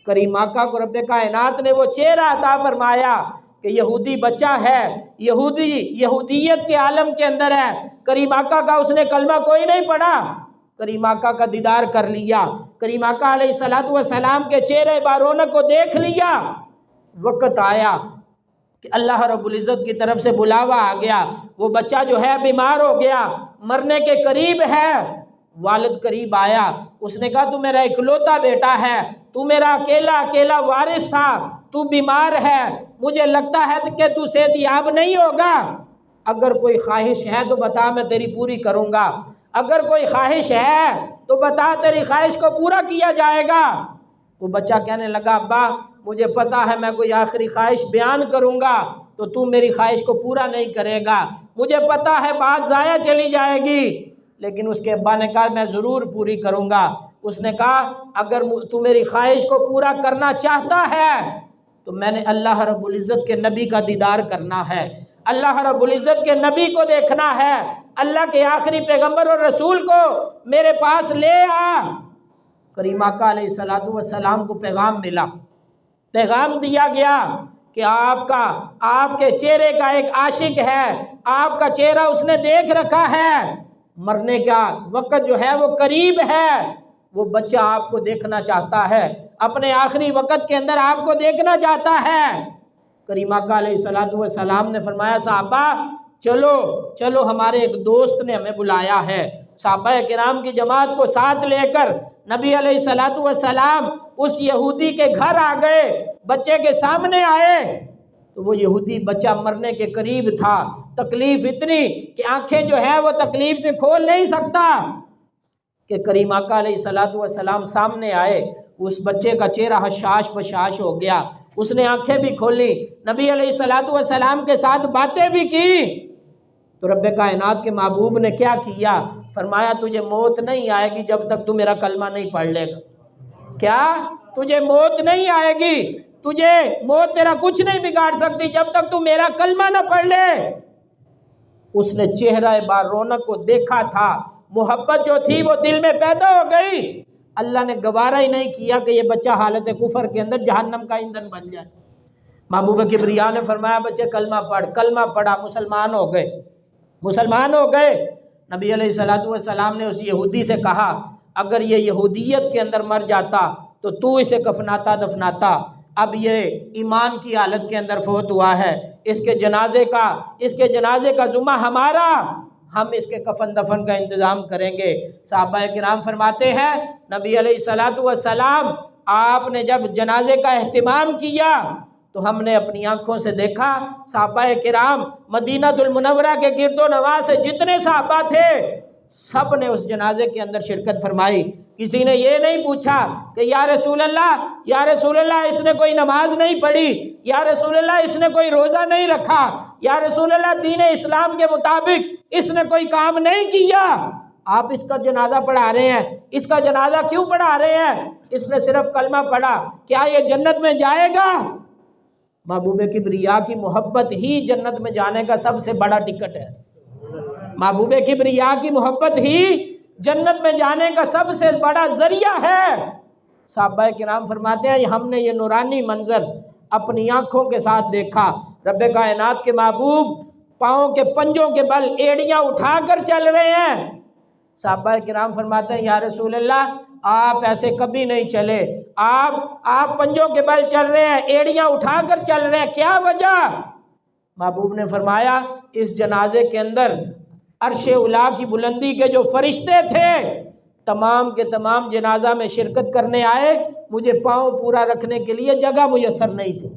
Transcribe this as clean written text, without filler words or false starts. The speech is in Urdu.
کریم آقا کو رب کائنات نے وہ چہرہ عطا فرمایا کہ یہودی بچہ ہے، یہودیت کے عالم کے اندر ہے، کریم آقا کا اس نے کلمہ کوئی نہیں پڑھا، کریم آقا کا دیدار کر لیا، کریم آقا علیہ الصلوۃ والسلام کے چہرے بارونق کو دیکھ لیا۔ وقت آیا کہ اللہ رب العزت کی طرف سے بلاوا آ گیا، وہ بچہ جو ہے بیمار ہو گیا، مرنے کے قریب ہے، والد قریب آیا، اس نے کہا تو میرا اکلوتا بیٹا ہے، تو میرا اکیلا وارث تھا، تو بیمار ہے، مجھے لگتا ہے کہ تو صحت یاب نہیں ہوگا، اگر کوئی خواہش ہے تو بتا، میں تیری پوری کروں گا، اگر کوئی خواہش ہے تو بتا، تیری خواہش کو پورا کیا جائے گا۔ وہ بچہ کہنے لگا ابا مجھے پتا ہے میں کوئی آخری خواہش بیان کروں گا تو میری خواہش کو پورا نہیں کرے گا، مجھے پتا ہے بات ضائع چلی جائے گی، لیکن اس کے ابا نے کہا میں ضرور پوری کروں گا۔ اس نے کہا اگر تو میری خواہش کو پورا کرنا چاہتا ہے تو میں نے اللہ رب العزت کے نبی کا دیدار کرنا ہے، اللہ رب العزت کے نبی کو دیکھنا ہے، اللہ کے آخری پیغمبر اور رسول کو میرے پاس لے آ۔ کریم آقا علیہ الصلوۃ والسلام کو پیغام ملا، پیغام دیا گیا کہ آپ کے چہرے کا ایک عاشق ہے، آپ کا چہرہ اس نے دیکھ رکھا ہے، مرنے کا وقت جو ہے وہ قریب ہے، وہ بچہ آپ کو دیکھنا چاہتا ہے، اپنے آخری وقت کے اندر آپ کو دیکھنا چاہتا ہے۔ کریم آقا علیہ الصلوۃ والسلام نے فرمایا صحابہ چلو ہمارے ایک دوست نے ہمیں بلایا ہے، صحابہ کرام کی جماعت کو ساتھ لے کر نبی علیہ الصلوۃ والسلام اس یہودی کے گھر آ گئے، بچے کے سامنے آئے تو وہ یہودی بچہ مرنے کے قریب تھا، تکلیف اتنی کہ آنکھیں جو ہے وہ تکلیف سے کھول نہیں سکتا، کہ کریم آقا علیہ الصلوۃ والسلام سامنے آئے، اس بچے کا چہرہ حشاش بشاش ہو گیا، اس نے آنکھیں بھی کھولی، نبی علیہ الصلوۃ والسلام کے ساتھ باتیں بھی کی، تو رب کائنات کے محبوب نے کیا کیا؟ فرمایا تجھے موت نہیں آئے گی جب تک تو میرا کلمہ نہیں پڑھ لے گا۔ کیا؟ تجھے موت نہیں آئے گی، تجھے موت تیرا کچھ نہیں بگاڑ سکتی جب تک تو میرا کلمہ نہ پڑھ لے۔ اس نے چہرہ بار رونق کو دیکھا تھا، محبت جو تھی وہ دل میں پیدا ہو گئی، اللہ نے گوارا ہی نہیں کیا کہ یہ بچہ حالت کفر کے اندر جہنم کا ایندھن بن جائے۔ محبوب کبریا نے فرمایا بچے کلمہ پڑھ، کلمہ پڑھا، مسلمان ہو گئے۔ نبی علیہ الصلوۃ والسلام نے اس یہودی سے کہا اگر یہ یہودیت کے اندر مر جاتا تو اسے کفناتا دفناتا، اب یہ ایمان کی حالت کے اندر فوت ہوا ہے، اس کے جنازے کا ذمہ ہمارا، ہم اس کے کفن دفن کا انتظام کریں گے۔ صحابہ کرام فرماتے ہیں نبی علیہ الصلوۃ والسلام آپ نے جب جنازے کا اہتمام کیا تو ہم نے اپنی آنکھوں سے دیکھا صحابہ کرام مدینہ المنورہ کے گرد و نواح سے جتنے صحابہ تھے سب نے اس جنازے کے اندر شرکت فرمائی، کسی نے یہ نہیں پوچھا کہ یا رسول اللہ اس نے کوئی نماز نہیں پڑھی، یا رسول اللہ اس نے کوئی روزہ نہیں رکھا، یا رسول اللہ دین اسلام کے مطابق اس نے کوئی کام نہیں کیا، آپ اس کا جنازہ پڑھا رہے ہیں، اس کا جنازہ کیوں پڑھا رہے ہیں؟ اس نے صرف کلمہ پڑھا، کیا یہ جنت میں جائے گا؟ محبوب کبریا کی محبت ہی جنت میں جانے کا سب سے بڑا ٹکٹ ہے، محبوب کبریا کی محبت ہی جنت میں جانے کا سب سے بڑا ذریعہ ہے۔ صحابہ کرام فرماتے ہیں ہم نے یہ نورانی منظر اپنی آنکھوں کے ساتھ دیکھا، رب کائنات کے محبوب پاؤں کے پنجوں کے بل ایڑیاں اٹھا کر چل رہے ہیں۔ صحابہ کرام فرماتے ہیں یا رسول اللہ آپ ایسے کبھی نہیں چلے، آپ پنجوں کے بل چل رہے ہیں، ایڑیاں اٹھا کر چل رہے ہیں، کیا وجہ؟ محبوب نے فرمایا اس جنازے کے اندر عرش اولیٰ کی بلندی کے جو فرشتے تھے تمام کے تمام جنازہ میں شرکت کرنے آئے، مجھے پاؤں پورا رکھنے کے لیے جگہ میسر نہیں تھی۔